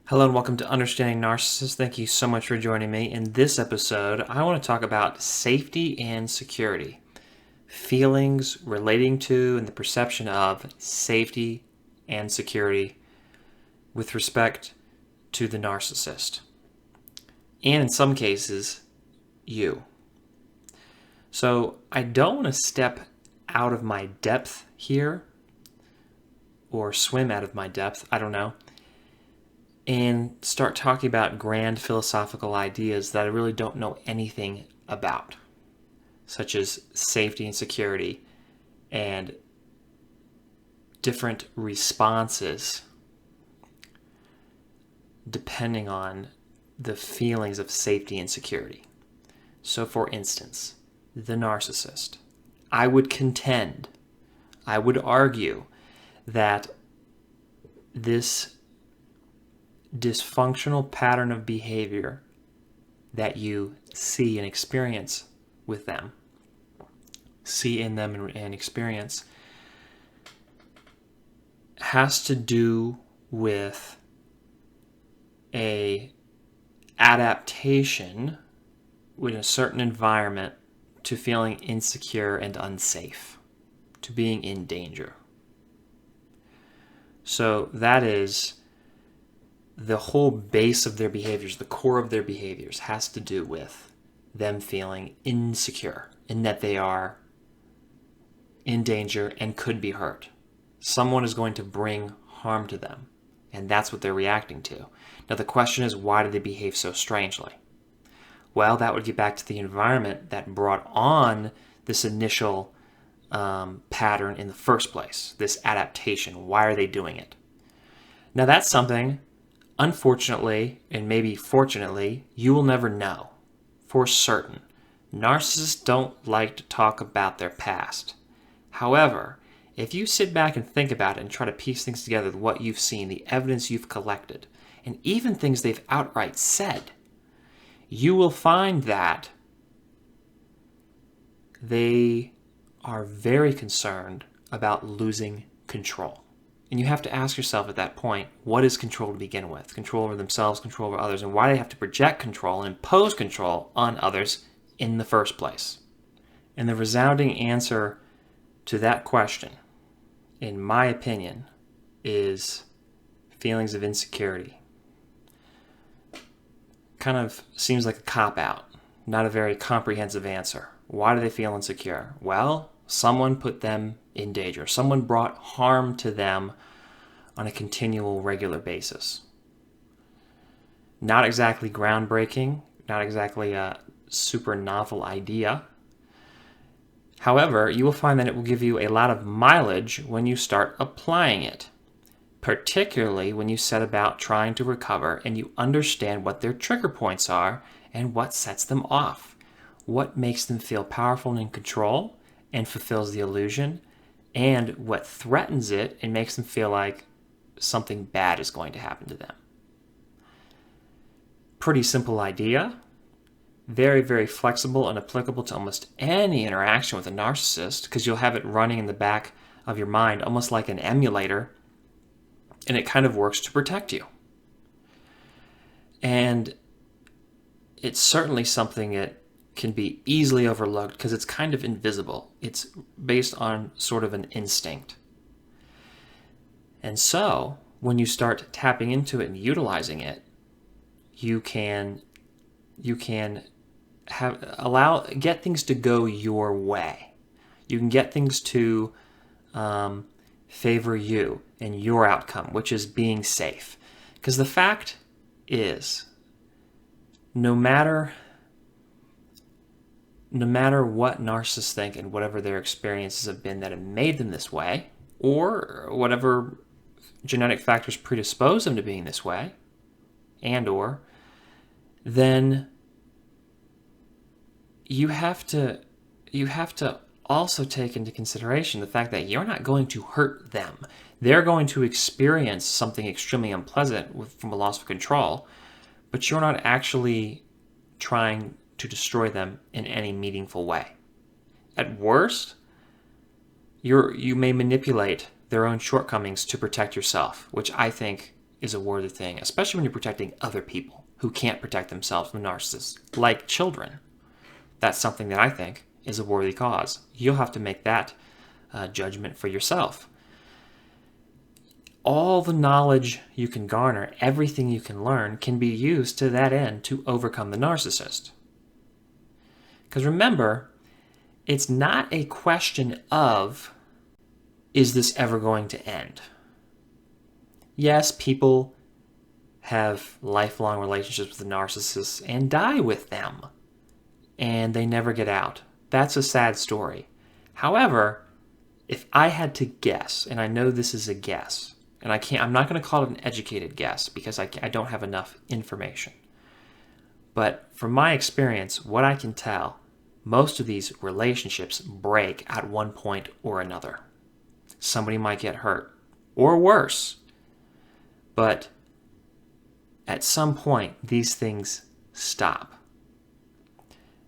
Hello and welcome to Understanding Narcissists. Thank you so much for joining me. In this episode, I want to talk about safety and security, feelings relating to and the perception of safety and security with respect to the narcissist, and in some cases, you. So I don't want to step out of my depth here or swim out of my depth, I don't know, and start talking about grand philosophical ideas that I really don't know anything about, such as safety and security and different responses depending on the feelings of safety and security. So, for instance, the narcissist. I would argue that this dysfunctional pattern of behavior that you see and experience with them, see in them and experience, has to do with a adaptation in a certain environment to feeling insecure and unsafe, to being in danger. So that is the whole base of their behaviors, the core of their behaviors, has to do with them feeling insecure in that they are in danger and could be hurt. Someone is going to bring harm to them, and that's what they're reacting to. Now, the question is, why do they behave so strangely? Well, that would get back to the environment that brought on this initial pattern in the first place, this adaptation. Why are they doing it? Now, that's something, unfortunately, and maybe fortunately, you will never know for certain. Narcissists don't like to talk about their past. However, if you sit back and think about it and try to piece things together with what you've seen, the evidence you've collected, and even things they've outright said, you will find that they are very concerned about losing control. And you have to ask yourself at that point, what is control to begin with? Control over themselves, control over others, and why do they have to project control and impose control on others in the first place? And the resounding answer to that question, in my opinion, is feelings of insecurity. Kind of seems like a cop-out, not a very comprehensive answer. Why do they feel insecure? Well, someone put them in danger. Someone brought harm to them on a continual, regular basis. Not exactly groundbreaking, not exactly a super novel idea. However, you will find that it will give you a lot of mileage when you start applying it, particularly when you set about trying to recover and you understand what their trigger points are and what sets them off, what makes them feel powerful and in control and fulfills the illusion, and what threatens it and makes them feel like something bad is going to happen to them. Pretty simple idea. Very, very flexible and applicable to almost any interaction with a narcissist, because you'll have it running in the back of your mind almost like an emulator, and it kind of works to protect you. And it's certainly something that can be easily overlooked because it's kind of invisible. It's based on sort of an instinct. And so, when you start tapping into it and utilizing it, you can get things to go your way. You can get things to favor you and your outcome, which is being safe. Because the fact is, no matter what narcissists think and whatever their experiences have been that have made them this way, or whatever genetic factors predispose them to being this way, then you have to also take into consideration the fact that you're not going to hurt them. They're going to experience something extremely unpleasant from a loss of control, but you're not actually trying to destroy them in any meaningful way. At worst, you may manipulate their own shortcomings to protect yourself, which I think is a worthy thing, especially when you're protecting other people who can't protect themselves from narcissists, like children. That's something that I think is a worthy cause. You'll have to make that judgment for yourself. All the knowledge you can garner, everything you can learn, can be used to that end to overcome the narcissist. Because remember, it's not a question of, is this ever going to end? Yes, people have lifelong relationships with the narcissists and die with them, and they never get out. That's a sad story. However, if I had to guess, and I know this is a guess, and I'm not going to call it an educated guess because I don't have enough information. But from my experience, what I can tell, most of these relationships break at one point or another. Somebody might get hurt, or worse. But at some point, these things stop.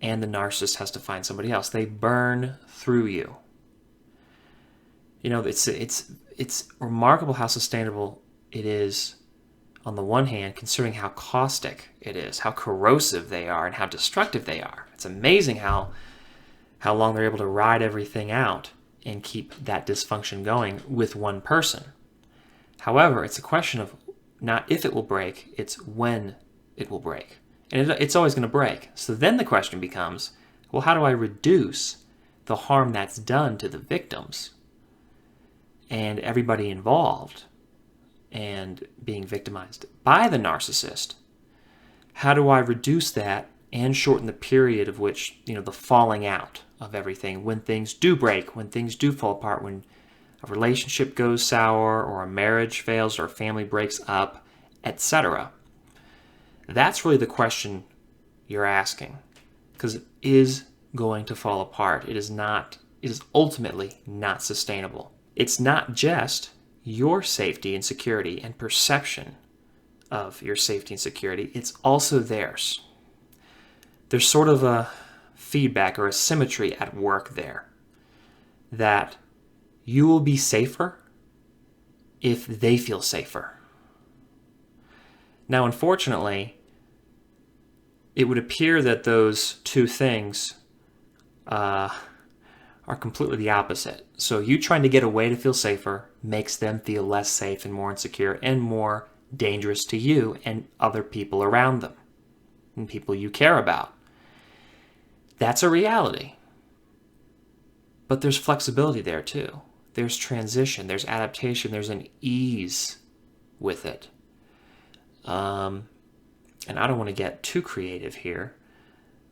And the narcissist has to find somebody else. They burn through you. You know, it's remarkable how sustainable it is on the one hand, considering how caustic it is, how corrosive they are, and how destructive they are. It's amazing how long they're able to ride everything out and keep that dysfunction going with one person. However, it's a question of not if it will break, it's when it will break. And it's always going to break. So then the question becomes, well, how do I reduce the harm that's done to the victims and everybody involved and being victimized by the narcissist? How do I reduce that and shorten the period of which, the falling out of everything, when things do break, when things do fall apart, when a relationship goes sour or a marriage fails or a family breaks up, etc.? That's really the question you're asking, because it is going to fall apart. It is ultimately not sustainable. It's not just your safety and security and perception of your safety and security, it's also theirs. There's sort of a feedback or a symmetry at work there, that you will be safer if they feel safer. Now, unfortunately, it would appear that those two things are completely the opposite. So you trying to get away to feel safer makes them feel less safe and more insecure and more dangerous to you and other people around them and people you care about. That's a reality. But there's flexibility there too. There's transition, there's adaptation, there's an ease with it. And I don't want to get too creative here,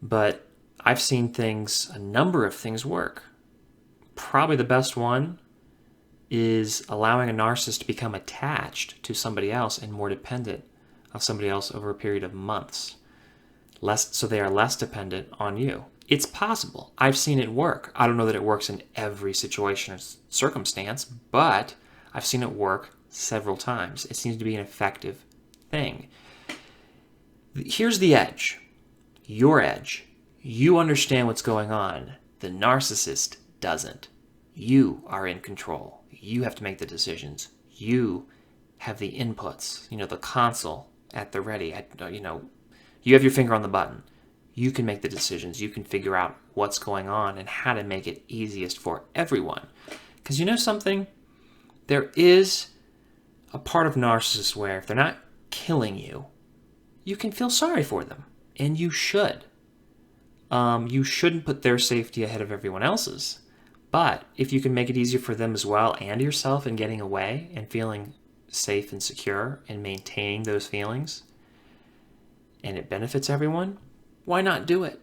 but I've seen a number of things work. Probably the best one is allowing a narcissist to become attached to somebody else and more dependent on somebody else over a period of months, so they are less dependent on you. It's possible. I've seen it work. I don't know that it works in every situation or circumstance, but I've seen it work several times. It seems to be an effective thing. Here's the edge. Your edge. You understand what's going on. The narcissist doesn't. You are in control. You have to make the decisions. You have the inputs, the console at the ready. You have your finger on the button. You can make the decisions. You can figure out what's going on and how to make it easiest for everyone. Because you know something? There is a part of narcissists where if they're not killing you, you can feel sorry for them. And you should. You shouldn't put their safety ahead of everyone else's. But if you can make it easier for them as well and yourself in getting away and feeling safe and secure and maintaining those feelings, and it benefits everyone, why not do it?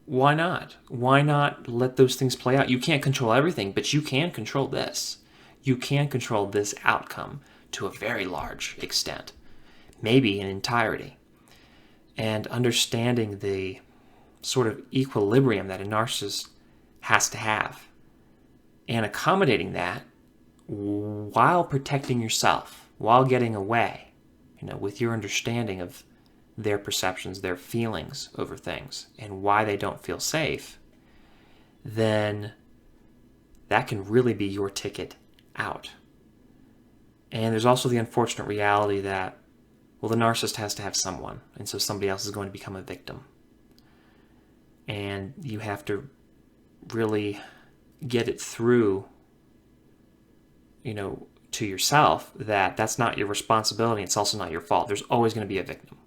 Why not? Why not let those things play out? You can't control everything, but you can control this. You can control this outcome to a very large extent, maybe in entirety. And understanding the sort of equilibrium that a narcissist has to have and accommodating that while protecting yourself, while getting away, with your understanding of their perceptions, their feelings over things, and why they don't feel safe, then that can really be your ticket out. And there's also the unfortunate reality that, well, the narcissist has to have someone, and so somebody else is going to become a victim. And you have to really get it through, to yourself that that's not your responsibility. It's also not your fault. There's always going to be a victim.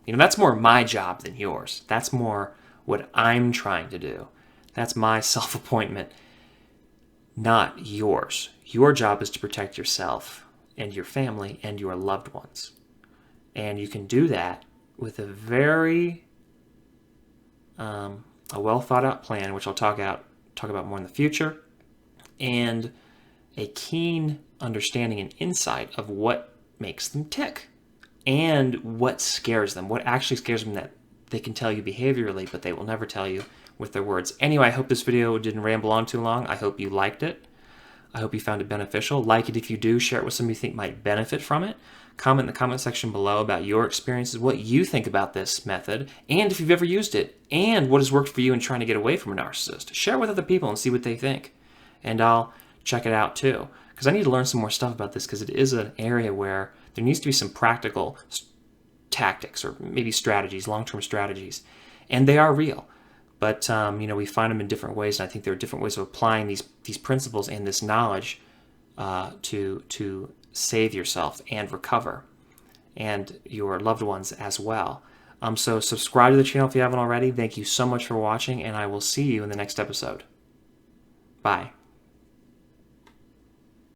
That's more my job than yours. That's more what I'm trying to do. That's my self-appointment, not yours. Your job is to protect yourself and your family and your loved ones. And you can do that with a very a well thought out plan, which I'll talk about more in the future, and a keen understanding and insight of what makes them tick and what scares them, what actually scares them that they can tell you behaviorally, but they will never tell you with their words. Anyway, I hope this video didn't ramble on too long. I hope you liked it. I hope you found it beneficial. Like it if you do. Share it with somebody you think might benefit from it. Comment in the comment section below about your experiences, what you think about this method, and if you've ever used it, and what has worked for you in trying to get away from a narcissist. Share it with other people and see what they think. And I'll check it out too, because I need to learn some more stuff about this, because it is an area where there needs to be some practical tactics or maybe strategies, long-term strategies, and they are real. But we find them in different ways, and I think there are different ways of applying these principles and this knowledge to save yourself and recover, and your loved ones as well. So subscribe to the channel if you haven't already. Thank you so much for watching, and I will see you in the next episode. Bye.